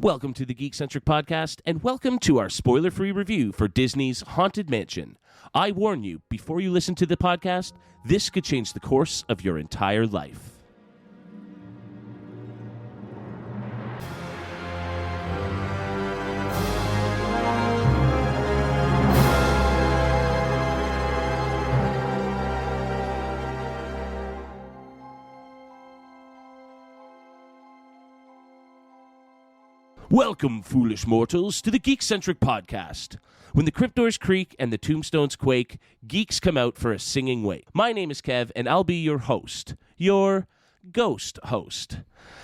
Welcome to the Geekcentric podcast, and welcome to our spoiler-free review for Disney's Haunted Mansion. I warn you, before you listen to the podcast, this could change the course of your entire life. Welcome, foolish mortals, to the Geekcentric podcast. When the cryptdoors creak and the tombstones quake, geeks come out for a singing wake. My name is Kev, and I'll be your host, your ghost host.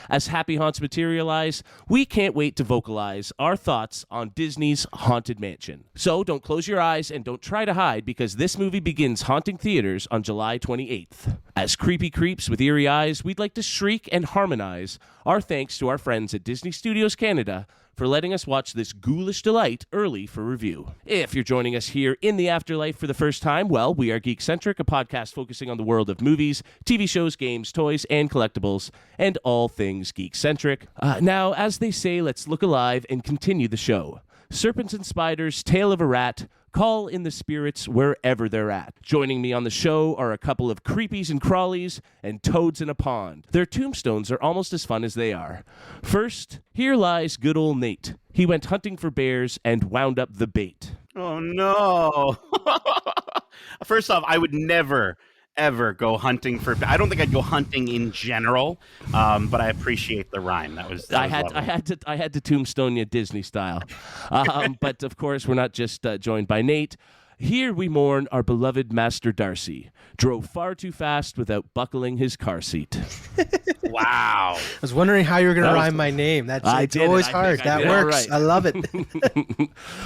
As Happy Haunts materialize, we can't wait to vocalize our thoughts on Disney's Haunted Mansion. So don't close your eyes and don't try to hide, because this movie begins haunting theaters on July 28th. As creepy creeps with eerie eyes, we'd like to shriek and harmonize our thanks to our friends at Disney Studios Canada for letting us watch this ghoulish delight early for review. If you're joining us here in the afterlife for the first time, well, we are Geekcentric, a podcast focusing on the world of movies, TV shows, games, toys, and collectibles, and all things geek-centric. Now, as they say, let's look alive and continue the show. Serpents and spiders, tale of a rat, call in the spirits wherever they're at. Joining me on the show are a couple of creepies and crawlies and toads in a pond. Their tombstones are almost as fun as they are. First, here lies good old Nate. He went hunting for bears and wound up the bait. Oh, no. First off, I would never, ever go hunting for... I don't think I'd go hunting in general, but I appreciate the rhyme. That was I had to tombstone you Disney style. But, of course, we're not just joined by Nate. Here we mourn our beloved Master Darcy. Drove far too fast without buckling his car seat. Wow. I was wondering how you were going to rhyme my name. It's always hard. That works. Right. I love it.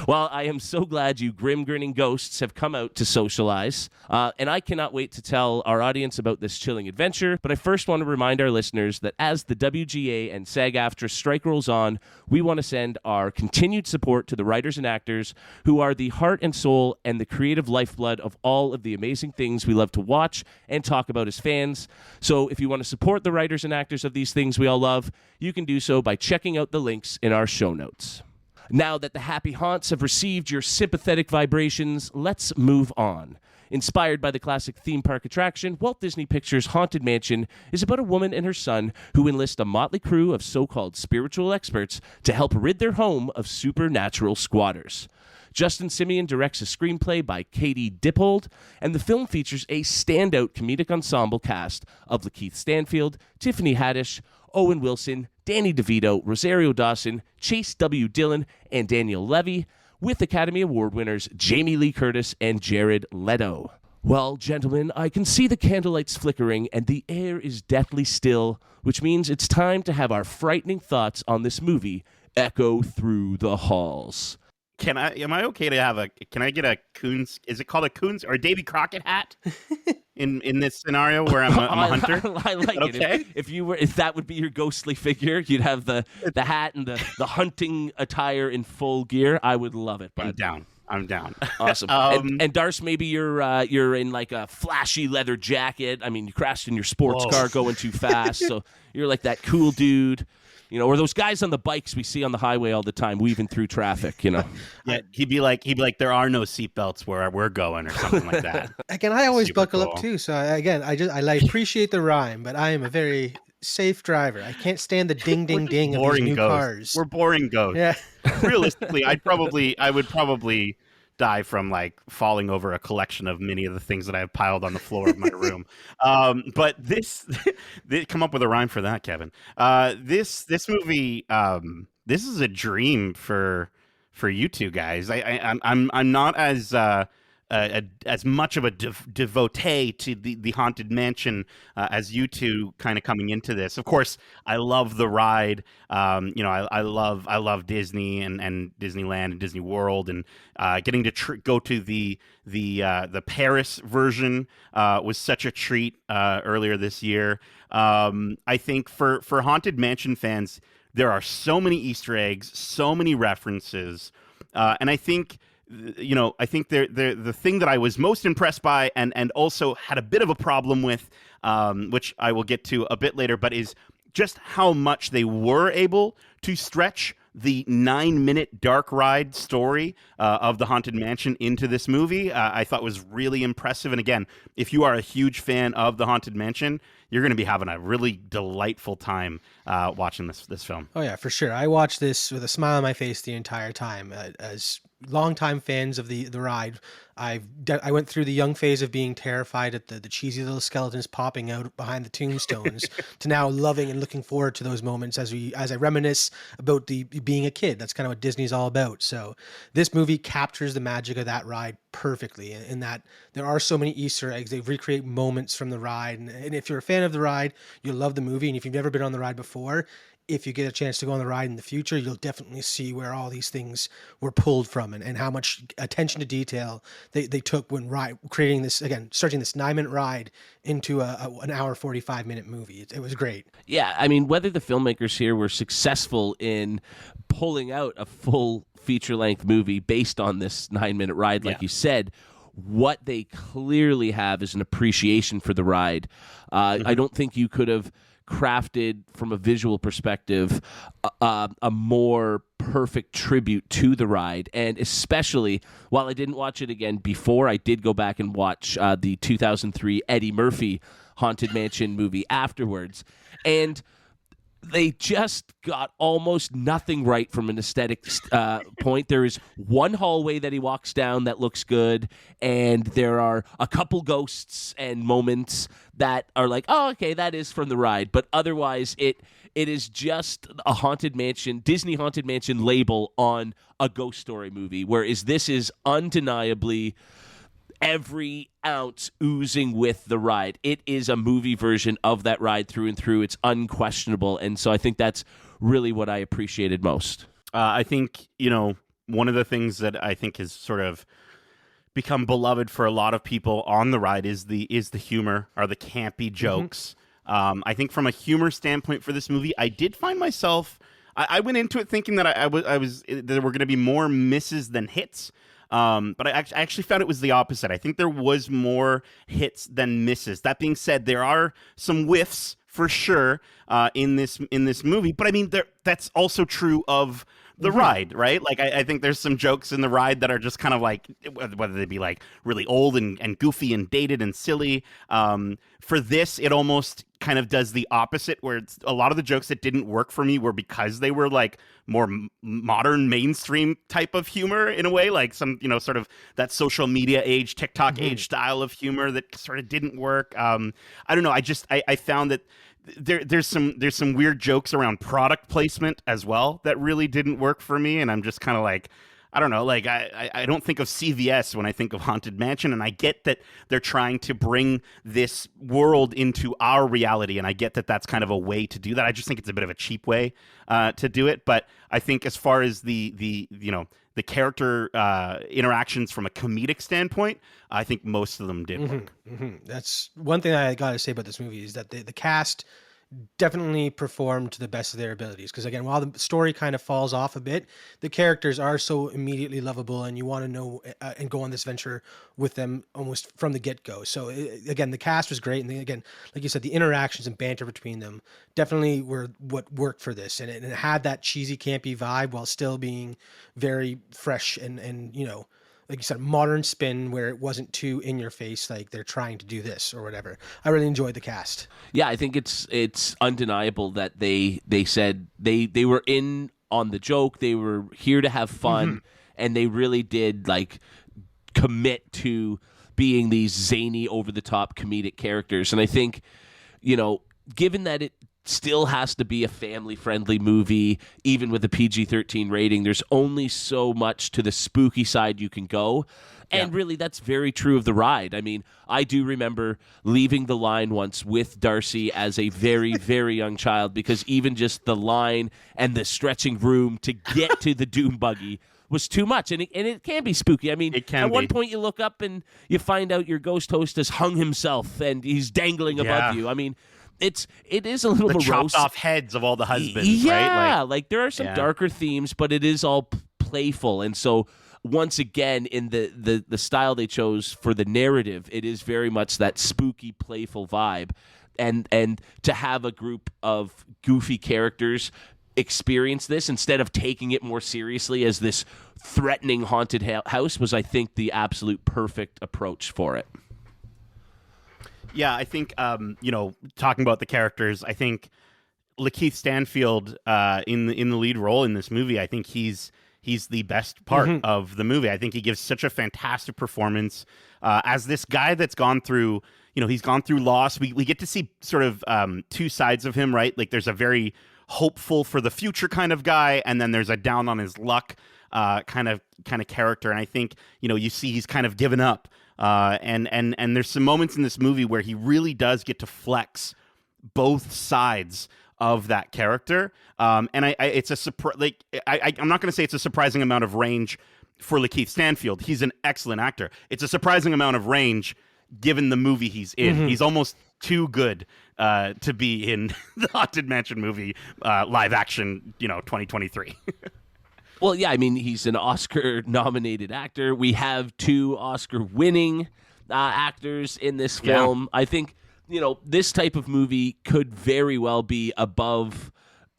Well, I am so glad you grinning ghosts have come out to socialize. And I cannot wait to tell our audience about this chilling adventure. But I first want to remind our listeners that as the WGA and SAG-AFTRA strike rolls on, we want to send our continued support to the writers and actors who are the heart and soul and the creative lifeblood of all of the amazing things we love to watch and talk about as fans. So if you want to support the writers and actors of these things we all love, you can do so by checking out the links in our show notes. Now that the happy haunts have received your sympathetic vibrations, let's move on. Inspired by the classic theme park attraction, Walt Disney Pictures' Haunted Mansion is about a woman and her son who enlist a motley crew of so-called spiritual experts to help rid their home of supernatural squatters. Justin Simien directs a screenplay by Katie Dippold, and the film features a standout comedic ensemble cast of Lakeith Stanfield, Tiffany Haddish, Owen Wilson, Danny DeVito, Rosario Dawson, Chase W. Dillon, and Daniel Levy, with Academy Award winners Jamie Lee Curtis and Jared Leto. Well, gentlemen, I can see the candlelight's flickering and the air is deathly still, which means it's time to have our frightening thoughts on this movie echo through the halls. Am I okay to have can I get a Coons, is it called a Coons or a Davy Crockett hat in this scenario where I'm a hunter? I like it. Okay. If that would be your ghostly figure, you'd have the hat and the hunting attire in full gear. I would love it, bud. I'm down. Awesome. And Darce, maybe you're in like a flashy leather jacket. I mean, you crashed in your sports car going too fast, so you're like that cool dude. You know, or those guys on the bikes we see on the highway all the time, weaving through traffic, you know. Yeah, he'd be like, there are no seatbelts where we're going, or something like that. Again, I always buckle up too. So again, I appreciate the rhyme, but I am a very safe driver. I can't stand the ding ding ding of these new cars. We're boring ghosts. Yeah. Realistically, I would probably die from like falling over a collection of many of the things that I have piled on the floor of my room. But they come up with a rhyme for that, Kevin. This movie, this is a dream for you two guys. I'm not as much of a devotee to the Haunted Mansion as you two kind of coming into this. Of course, I love the ride. I love Disney and Disneyland and Disney World, and getting to go to the Paris version was such a treat earlier this year. I think for Haunted Mansion fans, there are so many Easter eggs, so many references, and I think the thing that I was most impressed by and also had a bit of a problem with, which I will get to a bit later, but is just how much they were able to stretch the 9-minute dark ride story of the Haunted Mansion into this movie, I thought was really impressive. And again, if you are a huge fan of the Haunted Mansion, you're going to be having a really delightful time watching this film. Oh yeah, for sure. I watched this with a smile on my face the entire time. As longtime fans of the ride, I went through the young phase of being terrified at the cheesy little skeletons popping out behind the tombstones to now loving and looking forward to those moments as I reminisce about the being a kid. That's kind of what Disney's all about. So this movie captures the magic of that ride perfectly, in that there are so many Easter eggs. They recreate moments from the ride, and if you're a fan of the ride, you'll love the movie. And if you've never been on the ride before, if you get a chance to go on the ride in the future, you'll definitely see where all these things were pulled from, and how much attention to detail they took when creating this, again, stretching this 9-minute ride into an hour 45-minute movie. It was great. Yeah, I mean, whether the filmmakers here were successful in pulling out a full feature-length movie based on this 9-minute ride, like you said, what they clearly have is an appreciation for the ride. I don't think you could have crafted, from a visual perspective, a more perfect tribute to the ride. And especially, while I didn't watch it again before, I did go back and watch the 2003 Eddie Murphy Haunted Mansion movie afterwards. And they just got almost nothing right from an aesthetic point. There is one hallway that he walks down that looks good, and there are a couple ghosts and moments that are like, oh, okay, that is from the ride. But otherwise, it is just a Haunted Mansion, Disney Haunted Mansion label on a ghost story movie, whereas this is undeniably every ounce oozing with the ride. It is a movie version of that ride through and through. It's unquestionable. And so I think that's really what I appreciated most. I think, one of the things that I think has sort of become beloved for a lot of people on the ride is the humor, or the campy jokes. I think from a humor standpoint for this movie, I did find myself, I went into it thinking that there were going to be more misses than hits. But I actually found it was the opposite. I think there was more hits than misses. That being said, there are some whiffs for sure in this movie. But I mean, that's also true of the ride, right? Like, I think there's some jokes in the ride that are just kind of like, whether they be like really old and goofy and dated and silly. For this, it almost kind of does the opposite, where it's a lot of the jokes that didn't work for me were because they were like more modern mainstream type of humor in a way, like some, sort of that social media age, TikTok age style of humor that sort of didn't work. I don't know. I found that there's some weird jokes around product placement as well that really didn't work for me. And I'm just kind of like, I don't know, like I don't think of CVS when I think of Haunted Mansion, and I get that they're trying to bring this world into our reality, and I get that that's kind of a way to do that. I just think it's a bit of a cheap way to do it. But I think as far as the character interactions from a comedic standpoint, I think most of them did work. That's one thing I got to say about this movie, is that the cast definitely performed to the best of their abilities. Because again, while the story kind of falls off a bit, the characters are so immediately lovable, and you want to know and go on this venture with them almost from the get-go. So again, the cast was great, and again, like you said, the interactions and banter between them definitely were what worked for this, and it had that cheesy, campy vibe while still being very fresh and like you said, modern spin, where it wasn't too in your face, like they're trying to do this or whatever. I really enjoyed the cast. Yeah, I think it's undeniable that they said they were in on the joke. They were here to have fun, and they really did like commit to being these zany, over the top comedic characters. And I think, given that it still has to be a family-friendly movie, even with a PG-13 rating, there's only so much to the spooky side you can go. And really, that's very true of the ride. I mean, I do remember leaving the line once with Darcy as a very, very young child, because even just the line and the stretching room to get to the Doom buggy was too much. And it can be spooky. I mean, at one point you look up and you find out your ghost host has hung himself and he's dangling above you. I mean, it is a little the morose. Chopped off heads of all the husbands, right? Yeah, like there are some darker themes, but it is all playful. And so once again, in the style they chose for the narrative, it is very much that spooky, playful vibe. And to have a group of goofy characters experience this instead of taking it more seriously as this threatening haunted house was, I think, the absolute perfect approach for it. Yeah, I think talking about the characters, I think Lakeith Stanfield in the lead role in this movie, I think he's the best part of the movie. I think he gives such a fantastic performance as this guy that's gone through, he's gone through loss. We get to see sort of two sides of him, right? Like there's a very hopeful for the future kind of guy, and then there's a down on his luck kind of character. And I think, you see he's kind of given up. And there's some moments in this movie where he really does get to flex both sides of that character. And it's a I'm not going to say it's a surprising amount of range for Lakeith Stanfield. He's an excellent actor. It's a surprising amount of range given the movie he's in. He's almost too good to be in the Haunted Mansion movie live action, 2023. Well, yeah, I mean, he's an Oscar-nominated actor. We have 2 Oscar-winning actors in this film. Yeah. I think, this type of movie could very well be above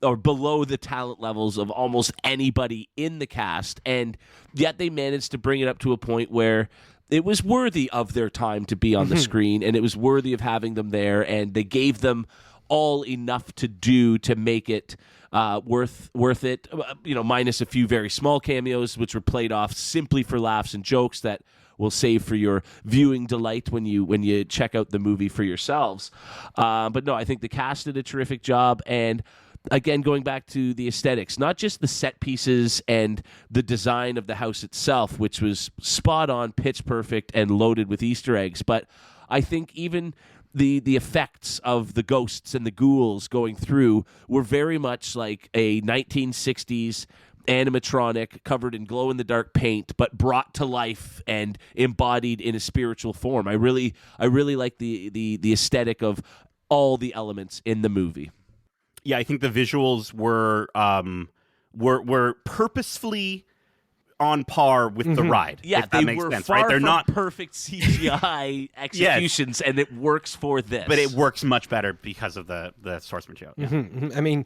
or below the talent levels of almost anybody in the cast, and yet they managed to bring it up to a point where it was worthy of their time to be on the screen, and it was worthy of having them there, and they gave them all enough to do to make it worth it, minus a few very small cameos, which were played off simply for laughs and jokes that we'll save for your viewing delight when you check out the movie for yourselves. But no, I think the cast did a terrific job, and again, going back to the aesthetics, not just the set pieces and the design of the house itself, which was spot on, pitch perfect, and loaded with Easter eggs, but I think even the effects of the ghosts and the ghouls going through were very much like a 1960s animatronic covered in glow-in-the-dark paint, but brought to life and embodied in a spiritual form. I really like the aesthetic of all the elements in the movie. Yeah, I think the visuals were purposefully on par with the ride. Yeah, if that makes sense, right? They're not perfect CGI executions, and it works for this. But it works much better because of the source material. Yeah. I mean,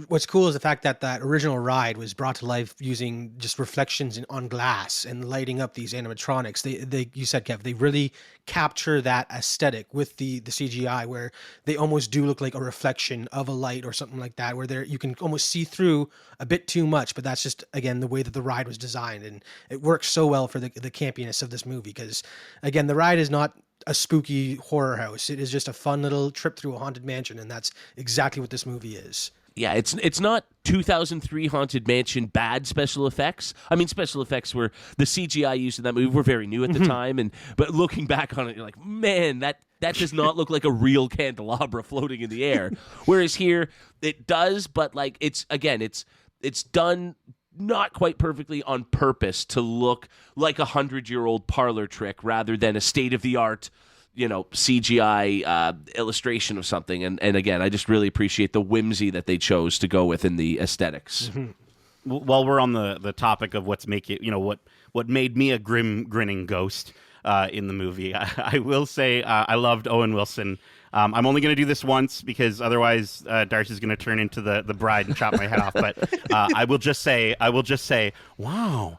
what's cool is the fact that original ride was brought to life using just reflections on glass and lighting up these animatronics. They you said, Kev, they really capture that aesthetic with the CGI, where they almost do look like a reflection of a light or something like that, where you can almost see through a bit too much, but that's just, again, the way that the ride was designed, and it works so well for the campiness of this movie, because, again, the ride is not a spooky horror house. It is just a fun little trip through a haunted mansion, and that's exactly what this movie is. Yeah, it's not 2003 Haunted Mansion bad special effects. I mean, special effects were the CGI used in that movie were very new at the time, but looking back on it, you're like, man, that does not look like a real candelabra floating in the air. Whereas here, it does, but like it's done not quite perfectly on purpose to look like a 100-year-old parlor trick rather than a state-of-the-art, CGI illustration of something. And again, I just really appreciate the whimsy that they chose to go with in the aesthetics. While we're on the topic of what made me a grinning ghost in the movie, I will say I loved Owen Wilson. I'm only going to do this once because otherwise Darcy's going to turn into the bride and chop my head off. But I will just say, wow,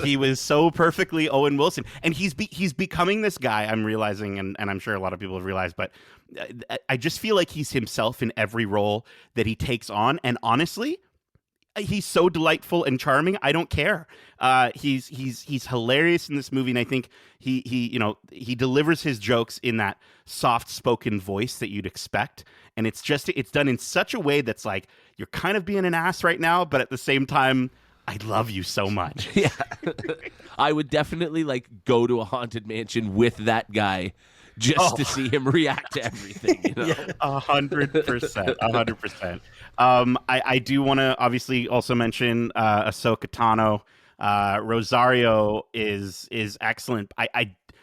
he was so perfectly Owen Wilson, and he's becoming this guy. I'm realizing, and I'm sure a lot of people have realized, but I just feel like he's himself in every role that he takes on, and honestly, he's so delightful and charming. I don't care. He's hilarious in this movie, and I think he delivers his jokes in that soft-spoken voice that you'd expect. And it's done in such a way that's like, you're kind of being an ass right now, but at the same time, I love you so much. Yeah, I would definitely go to a haunted mansion with that guy just to see him react to everything. 100%, 100%. I do want to obviously also mention Ahsoka Tano. Rosario is excellent.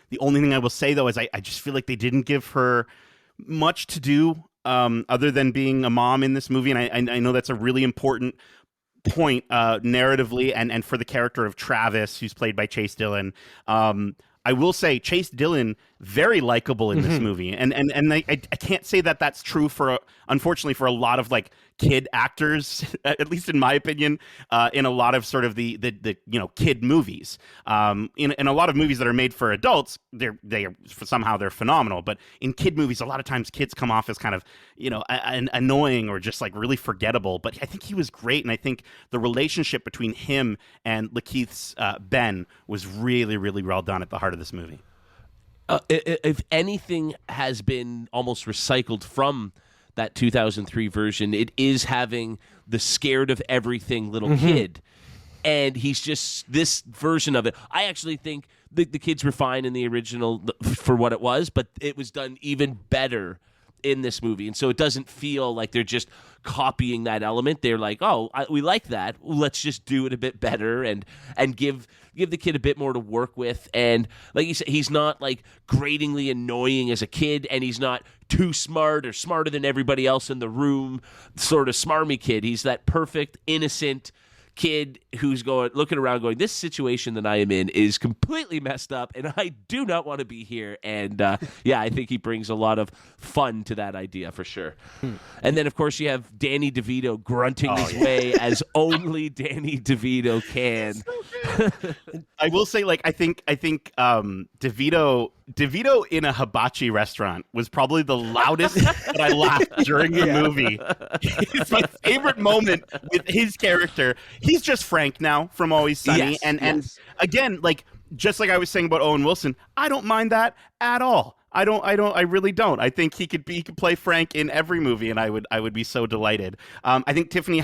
The only thing I will say though is I just feel like they didn't give her much to do other than being a mom in this movie, and I know that's a really important point narratively and for the character of Travis, who's played by Chase Dillon. I will say Chase Dillon, very likable in this movie, and I can't say that that's true unfortunately for a lot of kid actors, at least in my opinion, in a lot of sort of the kid movies. In a lot of movies that are made for adults, somehow they're phenomenal. But in kid movies, a lot of times kids come off as kind of annoying or just like really forgettable. But I think he was great, and I think the relationship between him and Lakeith's Ben was really, really well done at the heart of this movie. If anything has been almost recycled from that 2003 version, it is having the scared of everything little kid. And he's just this version of it. I actually think the kids were fine in the original for what it was, but it was done even better in this movie. And so it doesn't feel like they're just copying that element. They're like, we like that. Let's just do it a bit better and give the kid a bit more to work with. And like you said, he's not like gratingly annoying as a kid, and he's not too smart or smarter than everybody else in the room, sort of smarmy kid. He's that perfect, innocent kid who's looking around going, this situation that I am in is completely messed up and I do not want to be here. And I think he brings a lot of fun to that idea for sure. And then of course you have Danny DeVito grunting his way as only Danny DeVito can. I will say, like, I think DeVito in a hibachi restaurant was probably the loudest that I laughed during the movie. It's my favorite moment with his character. He's just Frank now from Always Sunny. And again, like, just like I was saying about Owen Wilson, I don't mind that at all. I really don't. I think he could play Frank in every movie, and I would be so delighted. I think Tiffany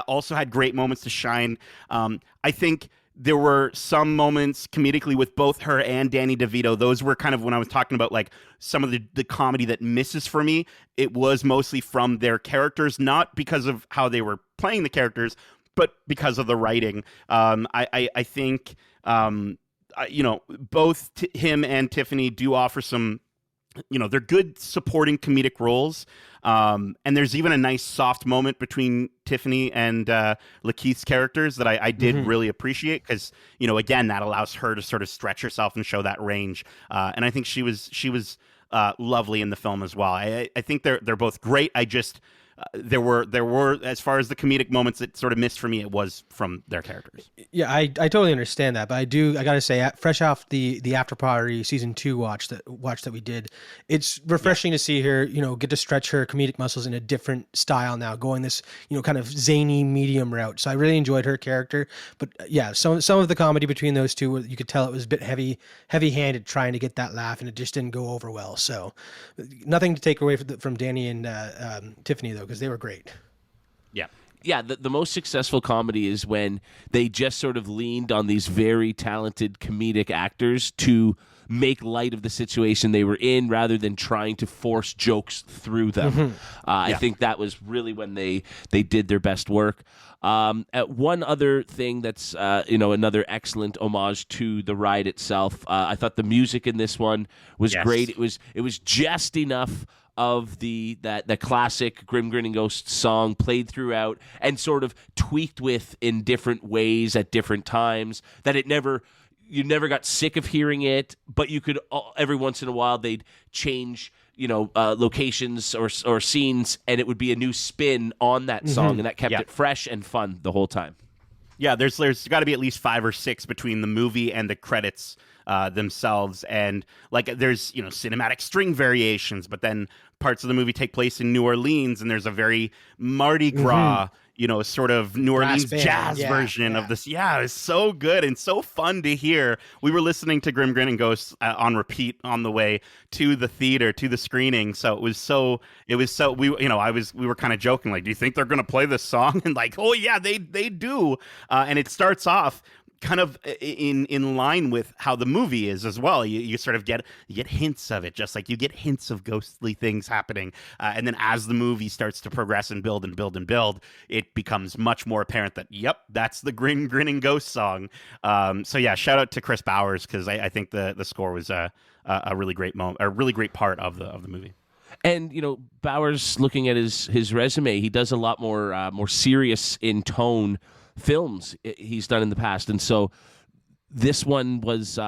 also had great moments to shine. I think there were some moments comedically with both her and Danny DeVito. Those were kind of when I was talking about like some of the comedy that misses for me. It was mostly from their characters, not because of how they were playing the characters, but because of the writing. I think both him and Tiffany do offer some, they're good supporting comedic roles. And there's even a nice soft moment between Tiffany and Lakeith's characters that I did really appreciate because, again, that allows her to sort of stretch herself and show that range. And I think she was lovely in the film as well. I think they're both great. I just there were as far as the comedic moments that sort of missed for me, it was from their characters. Yeah, I totally understand that, but I gotta say, fresh off the After Party season 2 watch that we did, it's refreshing to see her get to stretch her comedic muscles in a different style now, going this kind of zany medium route. So I really enjoyed her character, but yeah, some of the comedy between those two, you could tell it was a bit heavy handed trying to get that laugh, and it just didn't go over well. So nothing to take away from Danny and Tiffany though, because they were great. Yeah, the most successful comedy is when they just sort of leaned on these very talented comedic actors to make light of the situation they were in rather than trying to force jokes through them. I think that was really when they did their best work. One other thing that's another excellent homage to the ride itself. I thought the music in this one was great. It was just enough of the classic Grim Grinning Ghost song played throughout and sort of tweaked with in different ways at different times that you never got sick of hearing it, but you could every once in a while they'd change locations or scenes and it would be a new spin on that song, and that kept it fresh and fun the whole time. Yeah, there's got to be at least 5 or 6 between the movie and the credits themselves, and like there's cinematic string variations, but then parts of the movie take place in New Orleans, and there's a very Mardi Gras sort of New Orleans jazz version of this. Yeah, it's so good and so fun to hear. We were listening to Grim Grinning Ghosts on repeat on the way to the theater, to the screening. So we were kind of joking, like, do you think they're going to play this song? And like, oh yeah, they do. And it starts off kind of in line with how the movie is as well. You sort of get hints of it, just like you get hints of ghostly things happening. And then as the movie starts to progress and build and build and build, it becomes much more apparent that, yep, that's the Grinning Ghost song. So yeah, shout out to Chris Bowers, because I think the score was a really great moment, a really great part of the movie. And Bowers, looking at his resume, he does a lot more serious in tone films he's done in the past, and so this one was,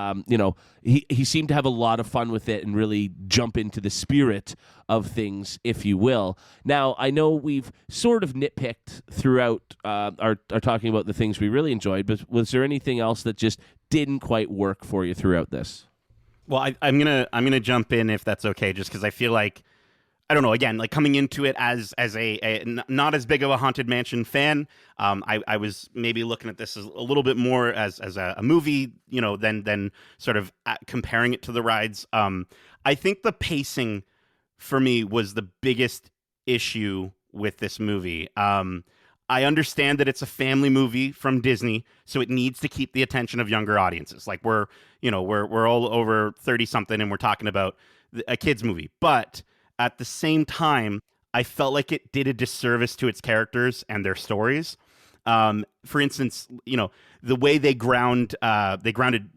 he seemed to have a lot of fun with it and really jump into the spirit of things, if you will. Now, I know we've sort of nitpicked throughout our talking about the things we really enjoyed, but was there anything else that just didn't quite work for you throughout this? Well, I'm gonna jump in if that's okay, just because I feel like, I don't know. Again, like coming into it as not as big of a Haunted Mansion fan, I was maybe looking at this as a little bit more as a movie, than sort of comparing it to the rides. I think the pacing for me was the biggest issue with this movie. I understand that it's a family movie from Disney, so it needs to keep the attention of younger audiences. Like we're all over 30 something, and we're talking about a kids movie, but at the same time, I felt like it did a disservice to its characters and their stories. For instance, the way they grounded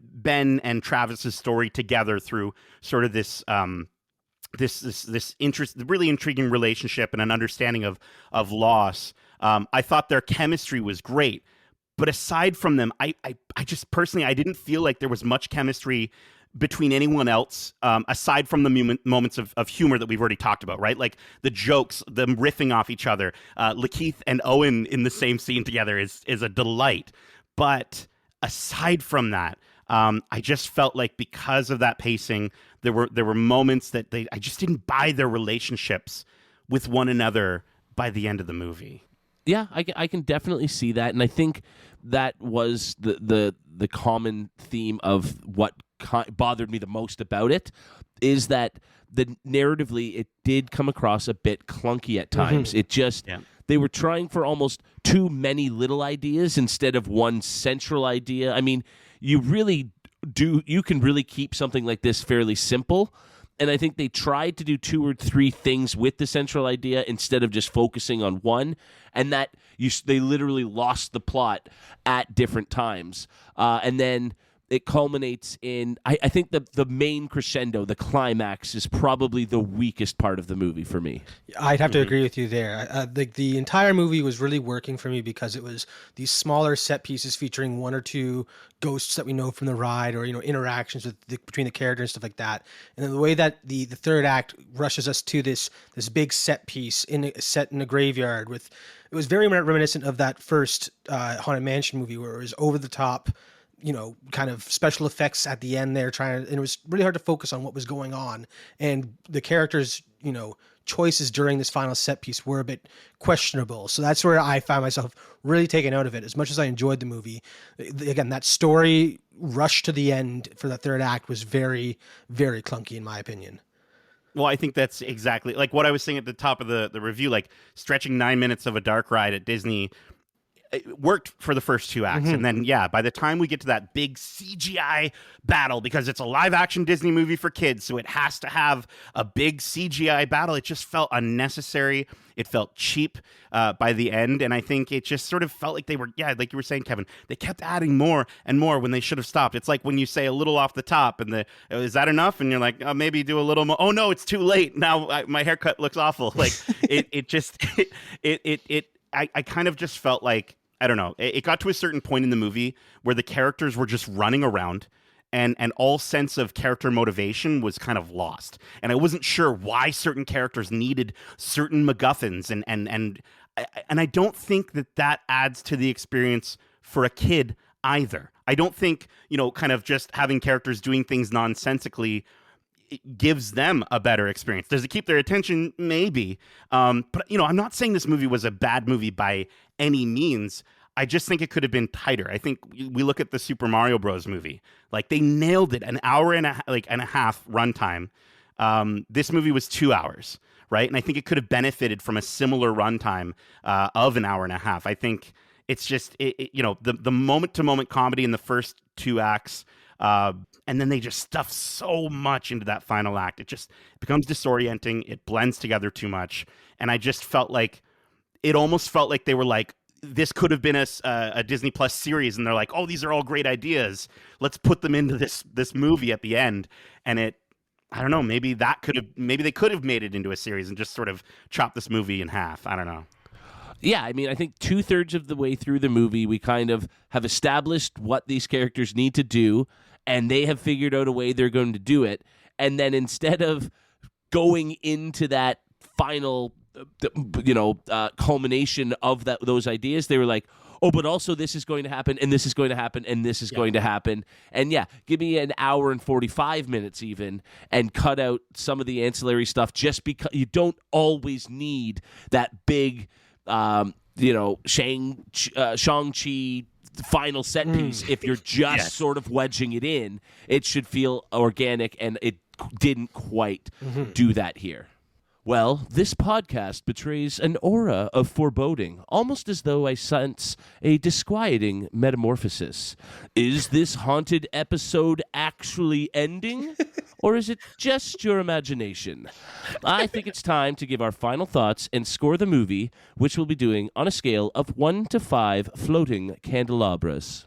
Ben and Travis's story together through sort of this really intriguing relationship and an understanding of loss. I thought their chemistry was great, but aside from them, I just personally, I didn't feel like there was much chemistry between anyone else, aside from the moments of humor that we've already talked about, right? Like the jokes, them riffing off each other. Lakeith and Owen in the same scene together is a delight. But aside from that, I just felt like because of that pacing, there were moments that I just didn't buy their relationships with one another by the end of the movie. Yeah, I can definitely see that, and I think that was the common theme of what bothered me the most about it, is that narratively it did come across a bit clunky at times. It just they were trying for almost too many little ideas instead of one central idea. I mean, you can really keep something like this fairly simple. And I think they tried to do 2 or 3 things with the central idea instead of just focusing on one, and that they literally lost the plot at different times. And then it culminates in, I think the main crescendo, the climax, is probably the weakest part of the movie for me. I'd have to agree with you there. The entire movie was really working for me because it was these smaller set pieces featuring 1 or 2 ghosts that we know from the ride, or interactions between the characters and stuff like that. And then the way that the third act rushes us to this big set piece set in a graveyard it was very reminiscent of that first Haunted Mansion movie, where it was over the top, kind of special effects at the end there, and it was really hard to focus on what was going on. And the characters, choices during this final set piece were a bit questionable. So that's where I found myself really taken out of it. As much as I enjoyed the movie, again, that story rush to the end for the third act was very, very clunky in my opinion. Well, I think that's exactly like what I was saying at the top of the review, like stretching 9 minutes of a dark ride at Disney. It worked for the first 2 acts. And then, by the time we get to that big CGI battle, because it's a live action Disney movie for kids, so it has to have a big CGI battle, it just felt unnecessary. It felt cheap by the end. And I think it just sort of felt like they were, like you were saying, Kevin, they kept adding more and more when they should have stopped. It's like when you say a little off the top and is that enough? And you're like, oh, maybe do a little more. Oh no, it's too late. Now my haircut looks awful. Like I kind of just felt like, I don't know. It got to a certain point in the movie where the characters were just running around, and all sense of character motivation was kind of lost. And I wasn't sure why certain characters needed certain MacGuffins, and I don't think that adds to the experience for a kid either. I don't think, kind of just having characters doing things nonsensically gives them a better experience. Does it keep their attention? Maybe. But, I'm not saying this movie was a bad movie by any means. I just think it could have been tighter. I think we look at the Super Mario Bros. Movie. Like, they nailed it. An hour and a half runtime. This movie was 2 hours, right? And I think it could have benefited from a similar runtime of an hour and a half. I think it's just, the moment-to-moment comedy in the first 2 acts, and then they just stuff so much into that final act. It becomes disorienting. It blends together too much. And I just felt like, it almost felt like they were like, this could have been a Disney Plus series. And they're like, oh, these are all great ideas. Let's put them into this movie at the end. And I don't know, maybe they could have made it into a series and just sort of chopped this movie in half. I don't know. Yeah, I mean, I think 2/3 of the way through the movie, we kind of have established what these characters need to do, and they have figured out a way they're going to do it. And then instead of going into that final, culmination of those ideas, they were like, oh, but also this is going to happen, and this is going to happen, and this is going to happen. And yeah, give me an hour and 45 minutes even, and cut out some of the ancillary stuff, just because you don't always need that big, Shang-Chi final set piece. If you're just sort of wedging it in, it should feel organic, and it didn't quite do that here. Well, this podcast betrays an aura of foreboding, almost as though I sense a disquieting metamorphosis. Is this haunted episode actually ending? Or is it just your imagination? I think it's time to give our final thoughts and score the movie, which we'll be doing on a scale of 1 to 5 floating candelabras.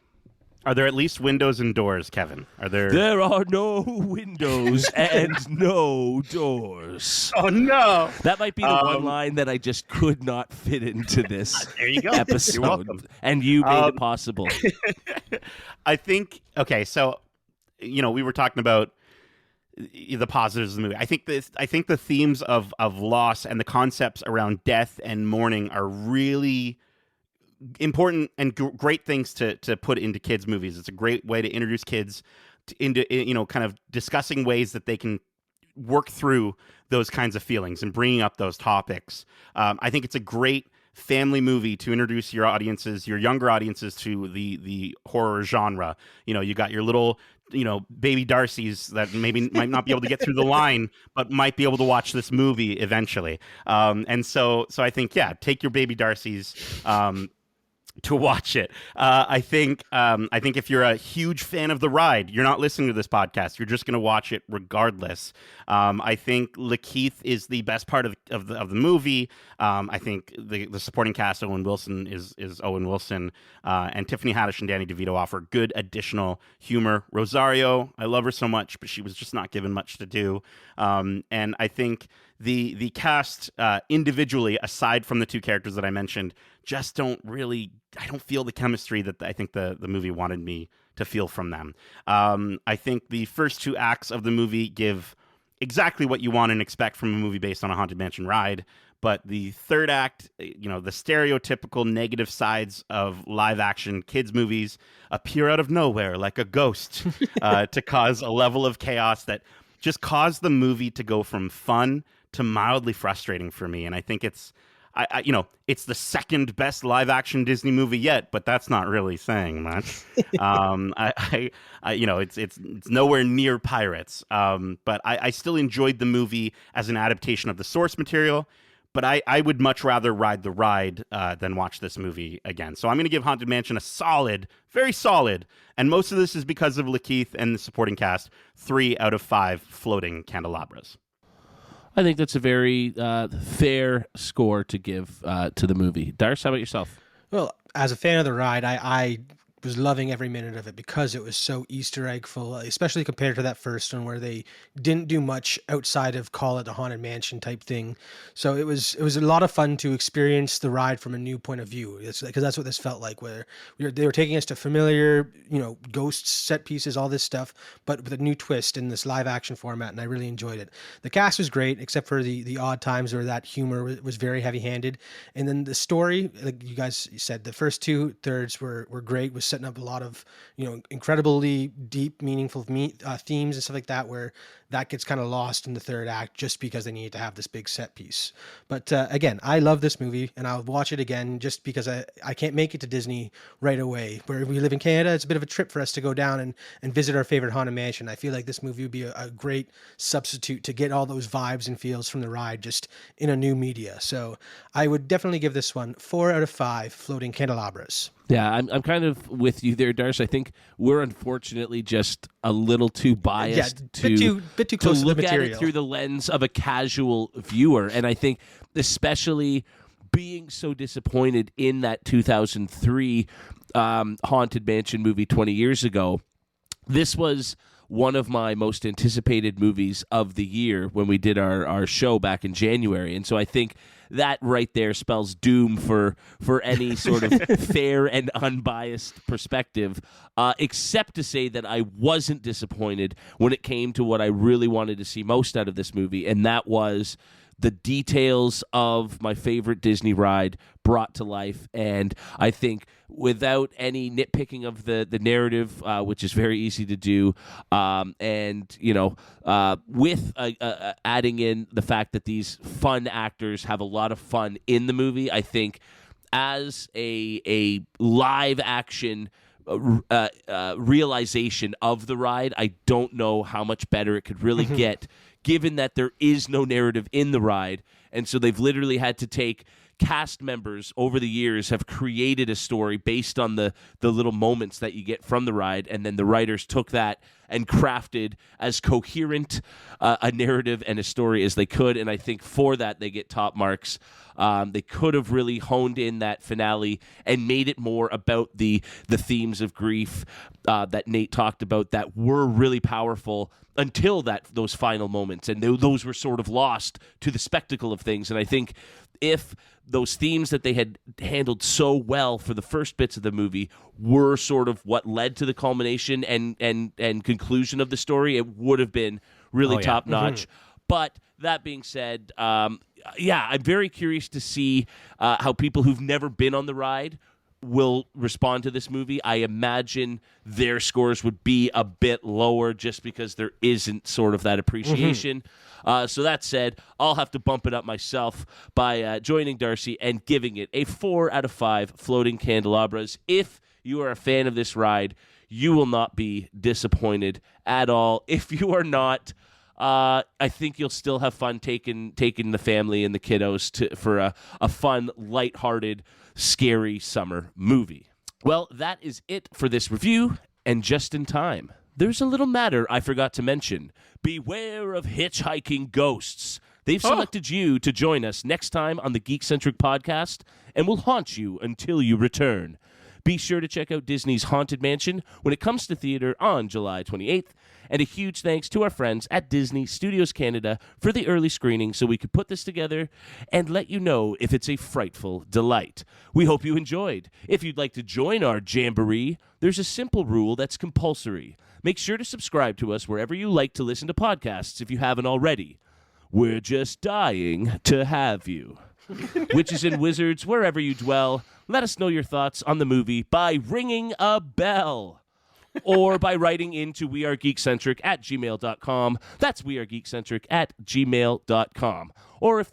Are there at least windows and doors, Kevin? Are there? There are no windows and no doors. Oh, no. That might be the one line that I just could not fit into this there you go. episode. You're welcome. And you made it possible. I think, okay, so, we were talking about the positives of the movie. I think the themes of loss and the concepts around death and mourning are really important and great things to put into kids' movies. It's a great way to introduce kids into kind of discussing ways that they can work through those kinds of feelings and bringing up those topics. I think it's a great family movie to introduce your younger audiences to the horror genre. You got your little baby Darcys that maybe might not be able to get through the line, but might be able to watch this movie eventually. And so I think, take your baby Darcys to watch it. I think if you're a huge fan of the ride, you're not listening to this podcast. You're just going to watch it regardless. I think Lakeith is the best part of the movie. I think the supporting cast, Owen Wilson is Owen Wilson, and Tiffany Haddish and Danny DeVito offer good additional humor. Rosario, I love her so much, but she was just not given much to do. And I think the cast individually, aside from the two characters that I mentioned, just I don't feel the chemistry that I think the movie wanted me to feel from them. I think the first two acts of the movie give exactly what you want and expect from a movie based on a Haunted Mansion ride. But the third act, the stereotypical negative sides of live action kids movies appear out of nowhere like a ghost to cause a level of chaos that just caused the movie to go from fun to mildly frustrating for me. And I think it's the second best live action Disney movie yet, but that's not really saying much. It's nowhere near Pirates. But I still enjoyed the movie as an adaptation of the source material. But I would much rather ride the ride than watch this movie again. So I'm going to give Haunted Mansion a solid, very solid, and most of this is because of Lakeith and the supporting cast, 3 out of 5 floating candelabras. I think that's a very fair score to give to the movie. Darce, how about yourself? Well, as a fan of the ride, I was loving every minute of it because it was so Easter egg full, especially compared to that first one where they didn't do much outside of call it a Haunted Mansion type thing. So it was a lot of fun to experience the ride from a new point of view. It's because that's what this felt like, where they were taking us to familiar, ghosts, set pieces, all this stuff, but with a new twist in this live action format, and I really enjoyed it. The cast was great, except for the odd times where that humor was very heavy handed, and then the story, like you guys said, the first 2/3 were great. Was setting up a lot of incredibly deep, meaningful themes and stuff like that, where that gets kind of lost in the third act just because they need to have this big set piece. But again, I love this movie and I'll watch it again just because I can't make it to Disney right away. Where we live in Canada, it's a bit of a trip for us to go down and visit our favorite Haunted Mansion. I feel like this movie would be a great substitute to get all those vibes and feels from the ride just in a new media. So I would definitely give this one 4 out of 5 floating candelabras. Yeah, I'm kind of with you there, Darce. I think we're unfortunately just a little too biased to bit too close to look the at material. it through the lens of a casual viewer. And I think especially being so disappointed in that 2003 Haunted Mansion movie 20 years ago, this was one of my most anticipated movies of the year when we did our show back in January. And so I think that right there spells doom for any sort of fair and unbiased perspective, except to say that I wasn't disappointed when it came to what I really wanted to see most out of this movie, and that was the details of my favorite Disney ride brought to life. And I think without any nitpicking of the narrative, which is very easy to do, and, with adding in the fact that these fun actors have a lot of fun in the movie, I think as a live action realization of the ride, I don't know how much better it could really get, given that there is no narrative in the ride. And so they've literally had to take cast members over the years have created a story based on the little moments that you get from the ride, and then the writers took that and crafted as coherent a narrative and a story as they could, and I think for that they get top marks. They could have really honed in that finale and made it more about the themes of grief that Nate talked about that were really powerful until those final moments, and those were sort of lost to the spectacle of things. And I think if those themes that they had handled so well for the first bits of the movie were sort of what led to the culmination and conclusion of the story, it would have been really top-notch. But that being said, I'm very curious to see how people who've never been on the ride will respond to this movie. I imagine their scores would be a bit lower just because there isn't sort of that appreciation. So that said, I'll have to bump it up myself by joining Darcy and giving it a 4 out of 5 floating candelabras. If you are a fan of this ride, you will not be disappointed at all. If you are not, I think you'll still have fun taking the family and the kiddos for a fun, lighthearted, scary summer movie. Well, that is it for this review, and just in time. There's a little matter I forgot to mention. Beware of hitchhiking ghosts. They've selected you to join us next time on the Geekcentric podcast and will haunt you until you return. Be sure to check out Disney's Haunted Mansion when it comes to theater on July 28th. And a huge thanks to our friends at Disney Studios Canada for the early screening so we could put this together and let you know if it's a frightful delight. We hope you enjoyed. If you'd like to join our jamboree, there's a simple rule that's compulsory. Make sure to subscribe to us wherever you like to listen to podcasts if you haven't already. We're just dying to have you. Witches and wizards, wherever you dwell, let us know your thoughts on the movie by ringing a bell. Or by writing into wearegeekcentric@gmail.com. That's wearegeekcentric@gmail.com. Or if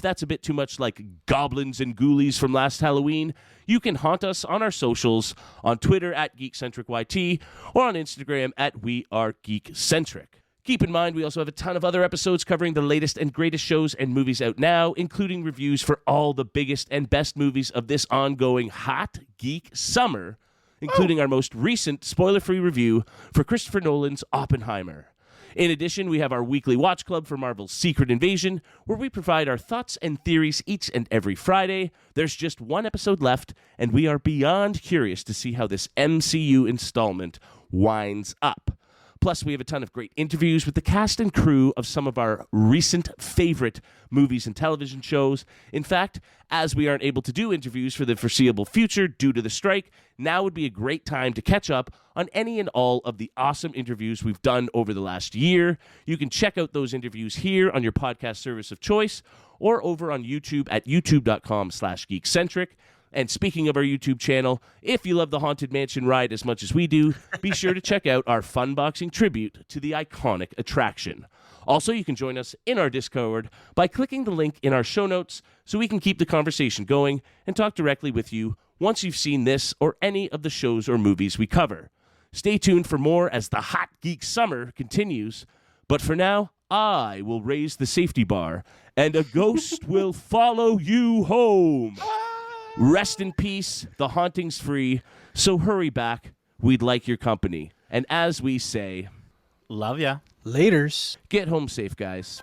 that's a bit too much like goblins and ghoulies from last Halloween, you can haunt us on our socials, on Twitter @GeekcentricYT, or on Instagram @wearegeekcentric. Keep in mind, we also have a ton of other episodes covering the latest and greatest shows and movies out now, including reviews for all the biggest and best movies of this ongoing hot geek summer, including our most recent spoiler-free review for Christopher Nolan's Oppenheimer. In addition, we have our weekly watch club for Marvel's Secret Invasion, where we provide our thoughts and theories each and every Friday. There's just one episode left, and we are beyond curious to see how this MCU installment winds up. Plus, we have a ton of great interviews with the cast and crew of some of our recent favorite movies and television shows. In fact, as we aren't able to do interviews for the foreseeable future due to the strike, now would be a great time to catch up on any and all of the awesome interviews we've done over the last year. You can check out those interviews here on your podcast service of choice or over on YouTube at youtube.com/geekcentric. And speaking of our YouTube channel, if you love the Haunted Mansion ride as much as we do, be sure to check out our Funboxing tribute to the iconic attraction. Also, you can join us in our Discord by clicking the link in our show notes so we can keep the conversation going and talk directly with you once you've seen this or any of the shows or movies we cover. Stay tuned for more as the hot geek summer continues. But for now, I will raise the safety bar and a ghost will follow you home. Rest in peace, the haunting's free, so hurry back, we'd like your company. And as we say, love ya. Laters. Get home safe, guys.